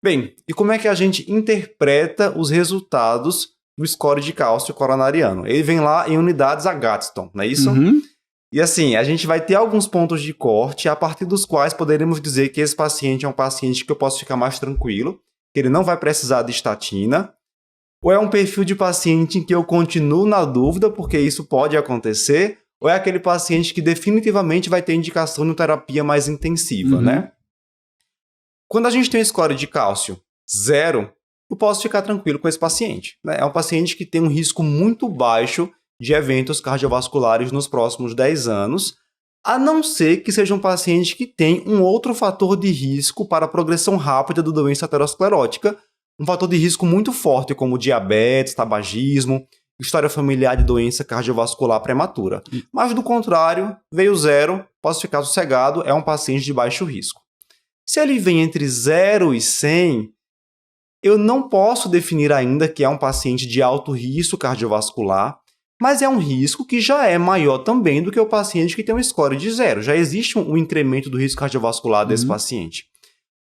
Bem, e como é que a gente interpreta os resultados do score de cálcio coronariano? Ele vem lá em unidades Agatston, não é isso? Uhum. E assim, a gente vai ter alguns pontos de corte a partir dos quais poderemos dizer que esse paciente é um paciente que eu posso ficar mais tranquilo, que ele não vai precisar de estatina, ou é um perfil de paciente em que eu continuo na dúvida, porque isso pode acontecer, ou é aquele paciente que definitivamente vai ter indicação de terapia mais intensiva, né? Quando a gente tem um score de cálcio 0, eu posso ficar tranquilo com esse paciente, né? É um paciente que tem um risco muito baixo de eventos cardiovasculares nos próximos 10 anos, a não ser que seja um paciente que tem um outro fator de risco para a progressão rápida da doença aterosclerótica, um fator de risco muito forte, como diabetes, tabagismo, história familiar de doença cardiovascular prematura. Mas, do contrário, veio 0, posso ficar sossegado, é um paciente de baixo risco. Se ele vem entre 0 e 100, eu não posso definir ainda que é um paciente de alto risco cardiovascular, mas é um risco que já é maior também do que o paciente que tem um score de 0. Já existe um incremento do risco cardiovascular desse paciente.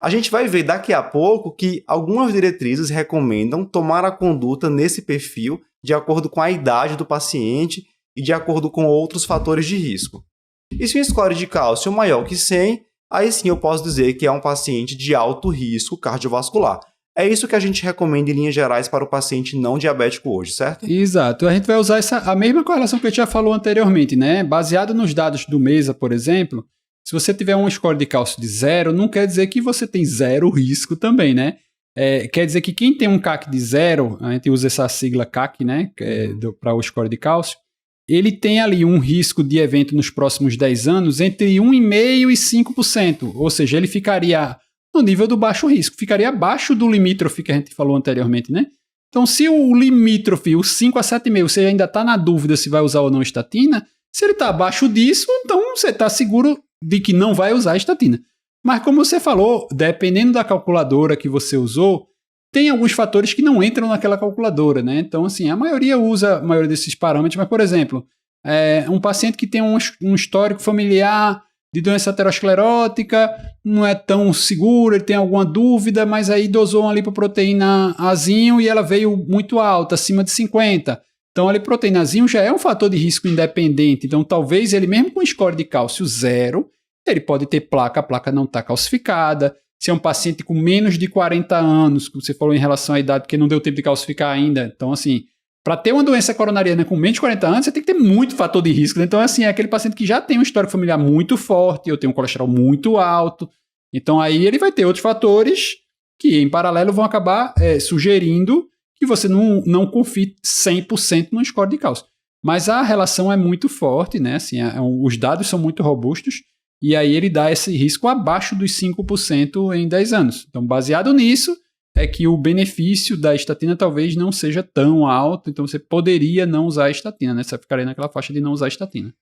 A gente vai ver daqui a pouco que algumas diretrizes recomendam tomar a conduta nesse perfil de acordo com a idade do paciente e de acordo com outros fatores de risco. E se o score de cálcio é maior que 100, aí sim eu posso dizer que é um paciente de alto risco cardiovascular. É isso que a gente recomenda em linhas gerais para o paciente não diabético hoje, certo? Exato. A gente vai usar a mesma correlação que a gente já falou anteriormente, né? Baseado nos dados do MESA, por exemplo, se você tiver um score de cálcio de 0, não quer dizer que você tem 0 risco também, né? Quer dizer que quem tem um CAC de 0, a gente usa essa sigla CAC, né? Para o score de cálcio, ele tem ali um risco de evento nos próximos 10 anos entre 1,5% e 5%. Ou seja, ele ficaria no nível do baixo risco, ficaria abaixo do limítrofe que a gente falou anteriormente, né? Então, se o limítrofe, o 5 a 7,5, você ainda está na dúvida se vai usar ou não estatina, se ele está abaixo disso, então você está seguro de que não vai usar estatina. Mas como você falou, dependendo da calculadora que você usou, tem alguns fatores que não entram naquela calculadora, né? Então, assim, a maioria usa a maioria desses parâmetros, mas, por exemplo, um paciente que tem um histórico familiar de doença aterosclerótica, não é tão seguro, ele tem alguma dúvida, mas aí dosou uma lipoproteína Azinho e ela veio muito alta, acima de 50. Então, a lipoproteína Azinho já é um fator de risco independente. Então, talvez ele, mesmo com score de cálcio 0, ele pode ter placa, a placa não está calcificada. Se é um paciente com menos de 40 anos, que você falou em relação à idade, porque não deu tempo de calcificar ainda. Então, assim, para ter uma doença coronariana com menos de 40 anos, você tem que ter muito fator de risco. Então, assim, é aquele paciente que já tem um histórico familiar muito forte, ou tem um colesterol muito alto. Então, aí ele vai ter outros fatores que, em paralelo, vão acabar sugerindo que você não confie 100% no score de cálcio. Mas a relação é muito forte, né? Assim, os dados são muito robustos, e aí ele dá esse risco abaixo dos 5% em 10 anos. Então, baseado nisso, é que o benefício da estatina talvez não seja tão alto, então você poderia não usar a estatina, né? Você ficaria naquela faixa de não usar a estatina.